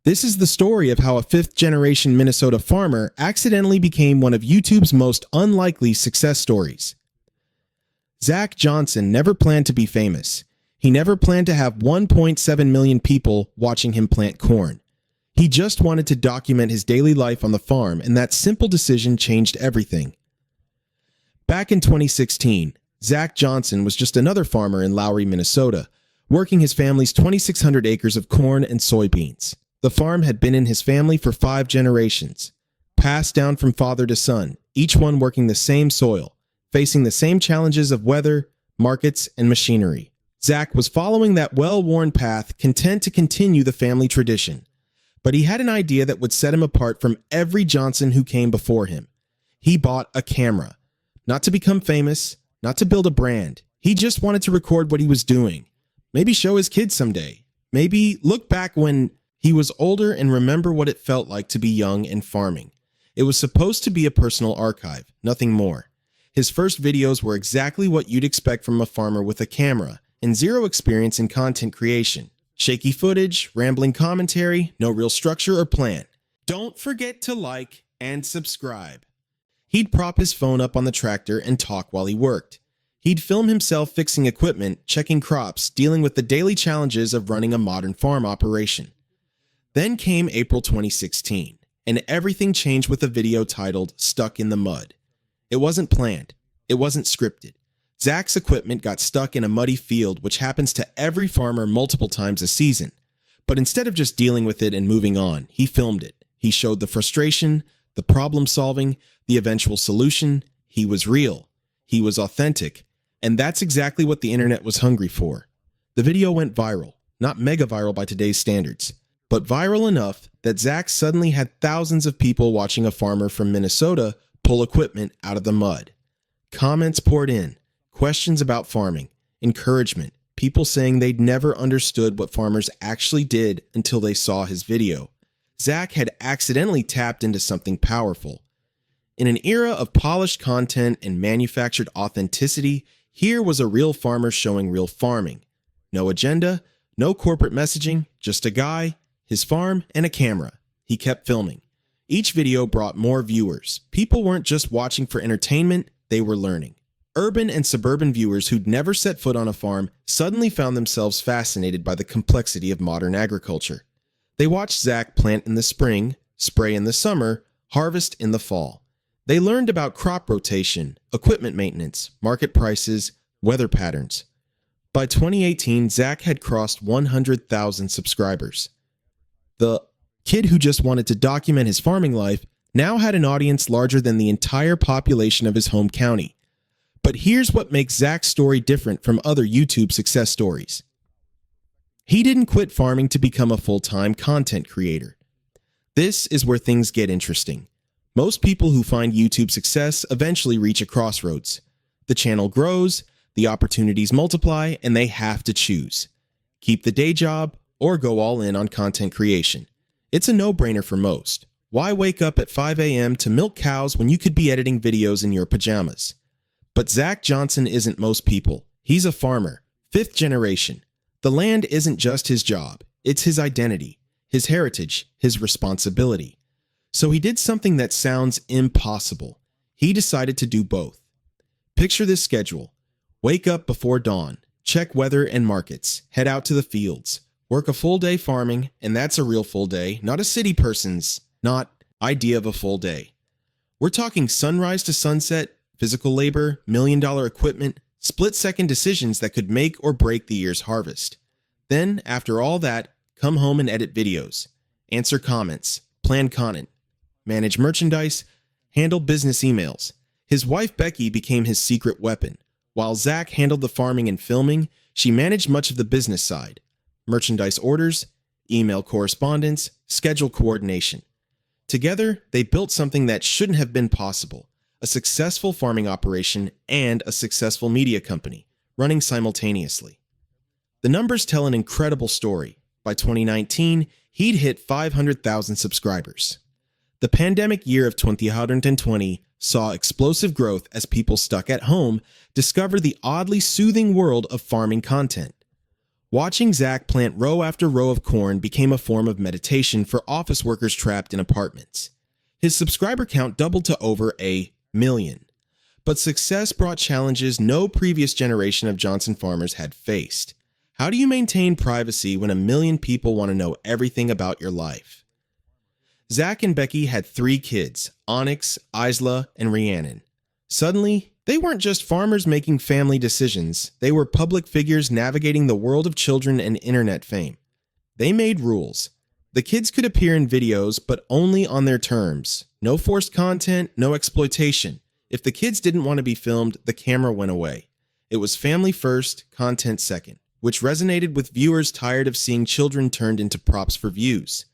This is the story of how a fifth-generation Minnesota farmer accidentally became one of YouTube's most unlikely success stories. Zach Johnson never planned to be famous. He never planned to have 1.7 million people watching him plant corn. He just wanted to document his daily life on the farm, and that simple decision changed everything. Back in 2016, Zach Johnson was just another farmer in Lowry, Minnesota, working his family's 2,600 acres of corn and soybeans. The farm had been in his family for 5 generations, passed down from father to son, each one working the same soil, facing the same challenges of weather, markets, and machinery. Zach was following that well-worn path, content to continue the family tradition. But he had an idea that would set him apart from every Johnson who came before him. He bought a camera. Not to become famous, not to build a brand. He just wanted to record what he was doing. Maybe show his kids someday. Maybe look back when he was older and remember what it felt like to be young and farming. It was supposed to be a personal archive, nothing more. His first videos were exactly what you'd expect from a farmer with a camera and zero experience in content creation. Shaky footage, rambling commentary, no real structure or plan. Don't forget to like and subscribe. He'd prop his phone up on the tractor and talk while he worked. He'd film himself fixing equipment, checking crops, dealing with the daily challenges of running a modern farm operation. Then came April 2016, and everything changed with a video titled "Stuck in the Mud." It wasn't planned. It wasn't scripted. Zach's equipment got stuck in a muddy field, which happens to every farmer multiple times a season. But instead of just dealing with it and moving on, he filmed it. He showed the frustration, the problem solving, the eventual solution. He was real. He was authentic. And that's exactly what the internet was hungry for. The video went viral, not mega viral by today's standards, but viral enough that Zach suddenly had thousands of people watching a farmer from Minnesota pull equipment out of the mud. Comments poured in, questions about farming, encouragement, people saying they'd never understood what farmers actually did until they saw his video. Zach had accidentally tapped into something powerful. In an era of polished content and manufactured authenticity, here was a real farmer showing real farming. No agenda, no corporate messaging, just a guy, his farm, and a camera. He kept filming. Each video brought more viewers. People weren't just watching for entertainment, they were learning. Urban and suburban viewers who'd never set foot on a farm suddenly found themselves fascinated by the complexity of modern agriculture. They watched Zach plant in the spring, spray in the summer, harvest in the fall. They learned about crop rotation, equipment maintenance, market prices, weather patterns. By 2018, Zach had crossed 100,000 subscribers. The kid who just wanted to document his farming life now had an audience larger than the entire population of his home county. But here's what makes Zach's story different from other YouTube success stories. He didn't quit farming to become a full-time content creator. This is where things get interesting. Most people who find YouTube success eventually reach a crossroads. The channel grows, the opportunities multiply, and they have to choose. Keep the day job or go all in on content creation. It's a no-brainer for most. Why wake up at 5 a.m. to milk cows when you could be editing videos in your pajamas? But Zach Johnson isn't most people. He's a farmer, 5th generation. The land isn't just his job, it's his identity, his heritage, his responsibility. So he did something that sounds impossible. He decided to do both. Picture this schedule. Wake up before dawn, check weather and markets, head out to the fields, work a full day farming, and that's a real full day, not a city person's, idea of a full day. We're talking sunrise to sunset, physical labor, million-dollar equipment, split-second decisions that could make or break the year's harvest. Then, after all that, come home and edit videos, answer comments, plan content, manage merchandise, handle business emails. His wife Becky became his secret weapon. While Zach handled the farming and filming, she managed much of the business side. Merchandise orders, email correspondence, schedule coordination. Together, they built something that shouldn't have been possible, a successful farming operation and a successful media company, running simultaneously. The numbers tell an incredible story. By 2019, he'd hit 500,000 subscribers. The pandemic year of 2020 saw explosive growth as people stuck at home discovered the oddly soothing world of farming content. Watching Zach plant row after row of corn became a form of meditation for office workers trapped in apartments. His subscriber count doubled to over 1,000,000. But success brought challenges no previous generation of Johnson farmers had faced. How do you maintain privacy when 1,000,000 people want to know everything about your life? Zach and Becky had 3 kids, Onyx, Isla, and Rhiannon. Suddenly, they weren't just farmers making family decisions, they were public figures navigating the world of children and internet fame. They made rules. The kids could appear in videos, but only on their terms. No forced content, no exploitation. If the kids didn't want to be filmed, the camera went away. It was family first, content second, which resonated with viewers tired of seeing children turned into props for views.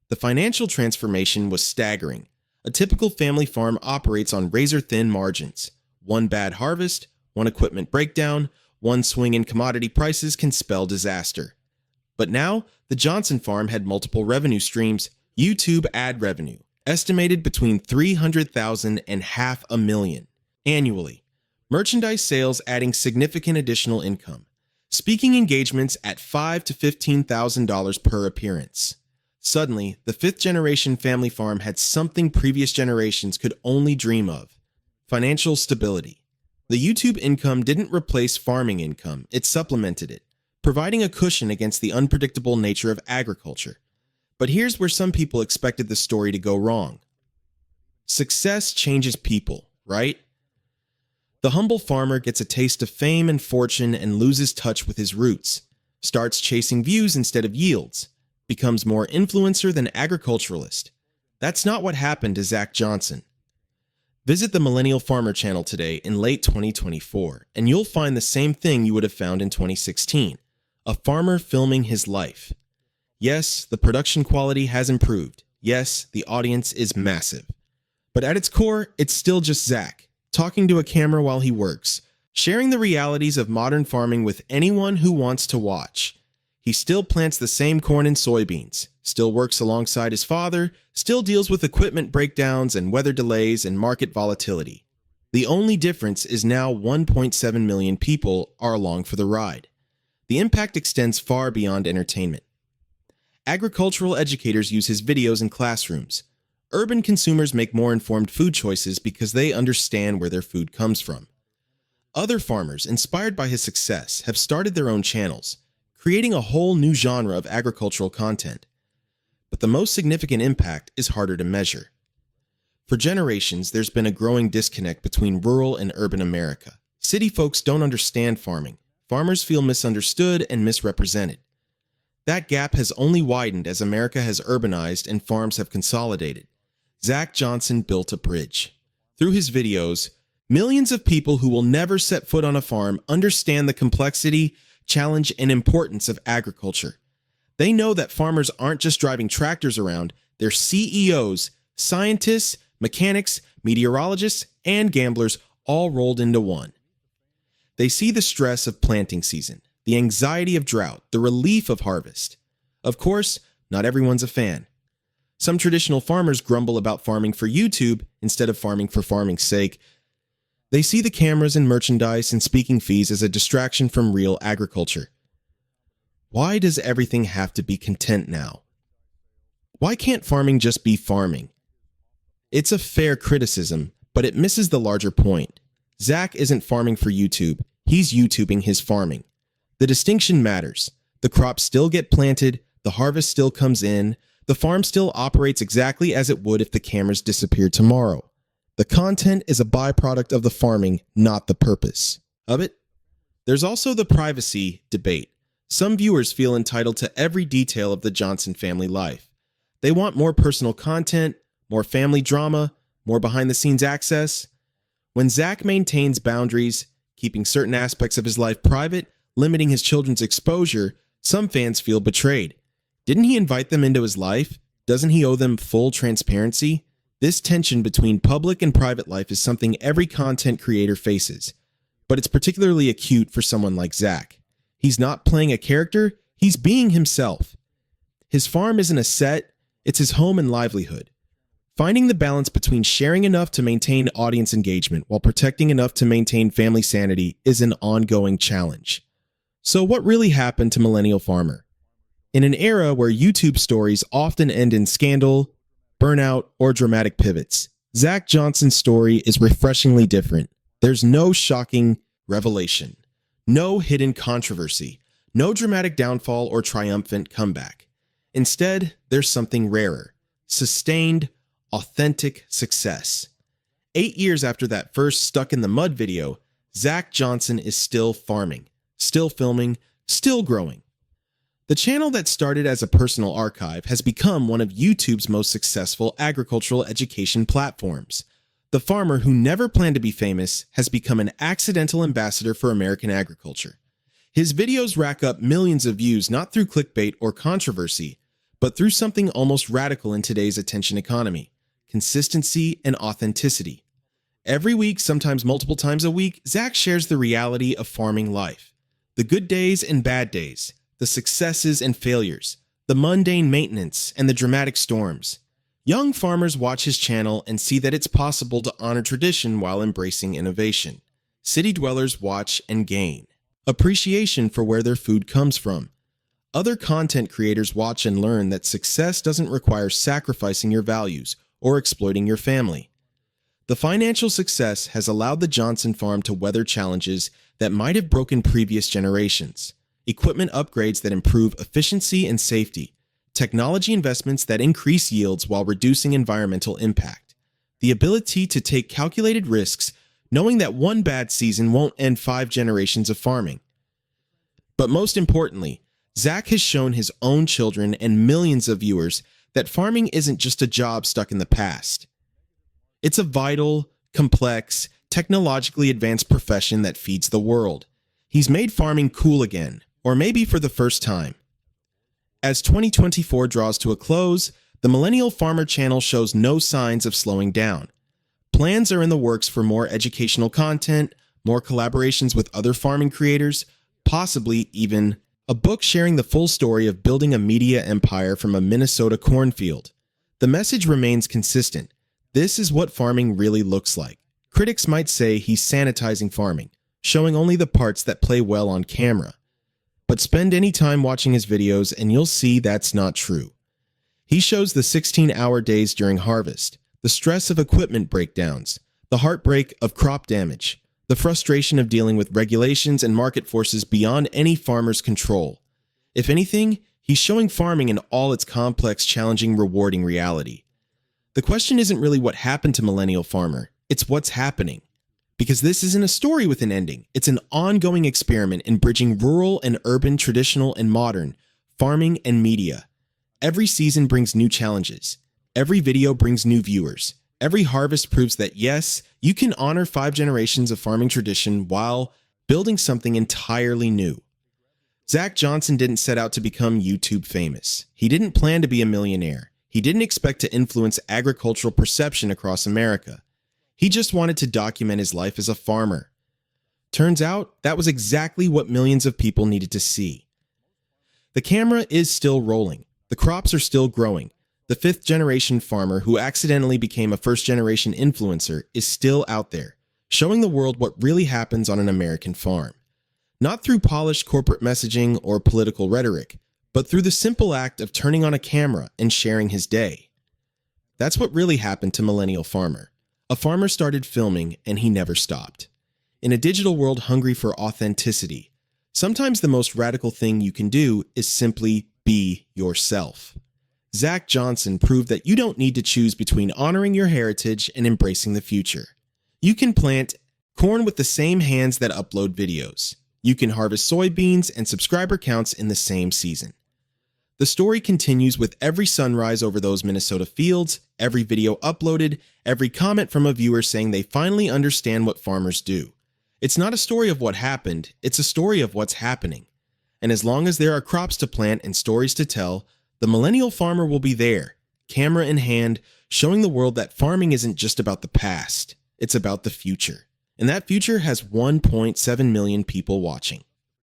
The financial transformation was staggering. A typical family farm operates on razor-thin margins. One bad harvest, one equipment breakdown, one swing in commodity prices can spell disaster. But now, the Johnson farm had multiple revenue streams. YouTube ad revenue, estimated between $300,000 and $500,000 annually. Merchandise sales adding significant additional income. Speaking engagements at $5,000 to $15,000 per appearance. Suddenly, the 5th-generation family farm had something previous generations could only dream of: financial stability. The YouTube income didn't replace farming income, it supplemented it, providing a cushion against the unpredictable nature of agriculture. But here's where some people expected the story to go wrong. Success changes people, right? The humble farmer gets a taste of fame and fortune and loses touch with his roots, starts chasing views instead of yields, becomes more influencer than agriculturalist. That's not what happened to Zach Johnson. Visit the Millennial Farmer channel today in late 2024, and you'll find the same thing you would have found in 2016, a farmer filming his life. Yes, the production quality has improved. Yes, the audience is massive. But at its core, it's still just Zach, talking to a camera while he works, sharing the realities of modern farming with anyone who wants to watch. He still plants the same corn and soybeans, still works alongside his father, still deals with equipment breakdowns and weather delays and market volatility. The only difference is now 1.7 million people are along for the ride. The impact extends far beyond entertainment. Agricultural educators use his videos in classrooms. Urban consumers make more informed food choices because they understand where their food comes from. Other farmers, inspired by his success, have started their own channels, creating a whole new genre of agricultural content. But the most significant impact is harder to measure. For generations, there's been a growing disconnect between rural and urban America. City folks don't understand farming. Farmers feel misunderstood and misrepresented. That gap has only widened as America has urbanized and farms have consolidated. Zach Johnson built a bridge. Through his videos, millions of people who will never set foot on a farm understand the complexity, challenge, and importance of agriculture. They know that farmers aren't just driving tractors around, they're CEOs, scientists, mechanics, meteorologists, and gamblers all rolled into one. They see the stress of planting season, the anxiety of drought, the relief of harvest. Of course, not everyone's a fan. Some traditional farmers grumble about farming for YouTube instead of farming for farming's sake. They see the cameras and merchandise and speaking fees as a distraction from real agriculture. Why does everything have to be content now? Why can't farming just be farming? It's a fair criticism, but it misses the larger point. Zach isn't farming for YouTube, he's YouTubing his farming. The distinction matters. The crops still get planted, the harvest still comes in, the farm still operates exactly as it would if the cameras disappeared tomorrow. The content is a byproduct of the farming, not the purpose of it. There's also the privacy debate. Some viewers feel entitled to every detail of the Johnson family life. They want more personal content, more family drama, more behind-the-scenes access. When Zach maintains boundaries, keeping certain aspects of his life private, limiting his children's exposure, some fans feel betrayed. Didn't he invite them into his life? Doesn't he owe them full transparency? This tension between public and private life is something every content creator faces, but it's particularly acute for someone like Zach. He's not playing a character, he's being himself. His farm isn't a set, it's his home and livelihood. Finding the balance between sharing enough to maintain audience engagement while protecting enough to maintain family sanity is an ongoing challenge. So what really happened to Millennial Farmer? In an era where YouTube stories often end in scandal, burnout, or dramatic pivots, Zach Johnson's story is refreshingly different. There's no shocking revelation, no hidden controversy, no dramatic downfall or triumphant comeback. Instead, there's something rarer: sustained, authentic success. 8 years after that first Stuck in the Mud video, Zach Johnson is still farming, still filming, still growing. The channel that started as a personal archive has become one of YouTube's most successful agricultural education platforms. The farmer who never planned to be famous has become an accidental ambassador for American agriculture. His videos rack up millions of views not through clickbait or controversy, but through something almost radical in today's attention economy: consistency and authenticity. Every week, sometimes multiple times a week, Zach shares the reality of farming life. The good days and bad days, the successes and failures, the mundane maintenance and the dramatic storms. Young farmers watch his channel and see that it's possible to honor tradition while embracing innovation. City dwellers watch and gain appreciation for where their food comes from. Other content creators watch and learn that success doesn't require sacrificing your values or exploiting your family. The financial success has allowed the Johnson farm to weather challenges that might have broken previous generations: equipment upgrades that improve efficiency and safety, technology investments that increase yields while reducing environmental impact, the ability to take calculated risks, knowing that one bad season won't end 5 generations of farming. But most importantly, Zach has shown his own children and millions of viewers that farming isn't just a job stuck in the past. It's a vital, complex, technologically advanced profession that feeds the world. He's made farming cool again, or maybe for the first time. As 2024 draws to a close, the Millennial Farmer channel shows no signs of slowing down. Plans are in the works for more educational content, more collaborations with other farming creators, possibly even a book sharing the full story of building a media empire from a Minnesota cornfield. The message remains consistent: this is what farming really looks like. Critics might say he's sanitizing farming, showing only the parts that play well on camera. But spend any time watching his videos and you'll see that's not true. He shows the 16-hour days during harvest, the stress of equipment breakdowns, the heartbreak of crop damage, the frustration of dealing with regulations and market forces beyond any farmer's control. If anything, he's showing farming in all its complex, challenging, rewarding reality. The question isn't really what happened to Millennial Farmer, it's what's happening. Because this isn't a story with an ending, it's an ongoing experiment in bridging rural and urban, traditional and modern, farming and media. Every season brings new challenges. Every video brings new viewers. Every harvest proves that yes, you can honor 5 generations of farming tradition while building something entirely new. Zach Johnson didn't set out to become YouTube famous. He didn't plan to be a millionaire. He didn't expect to influence agricultural perception across America. He just wanted to document his life as a farmer. Turns out, that was exactly what millions of people needed to see. The camera is still rolling. The crops are still growing. The 5th-generation farmer who accidentally became a first-generation influencer is still out there, showing the world what really happens on an American farm. Not through polished corporate messaging or political rhetoric, but through the simple act of turning on a camera and sharing his day. That's what really happened to Millennial Farmer. A farmer started filming and he never stopped. In a digital world hungry for authenticity, sometimes the most radical thing you can do is simply be yourself. Zach Johnson proved that you don't need to choose between honoring your heritage and embracing the future. You can plant corn with the same hands that upload videos. You can harvest soybeans and subscriber counts in the same season. The story continues with every sunrise over those Minnesota fields, every video uploaded, every comment from a viewer saying they finally understand what farmers do. It's not a story of what happened, it's a story of what's happening. And as long as there are crops to plant and stories to tell, the Millennial Farmer will be there, camera in hand, showing the world that farming isn't just about the past, it's about the future. And that future has 1.7 million people watching.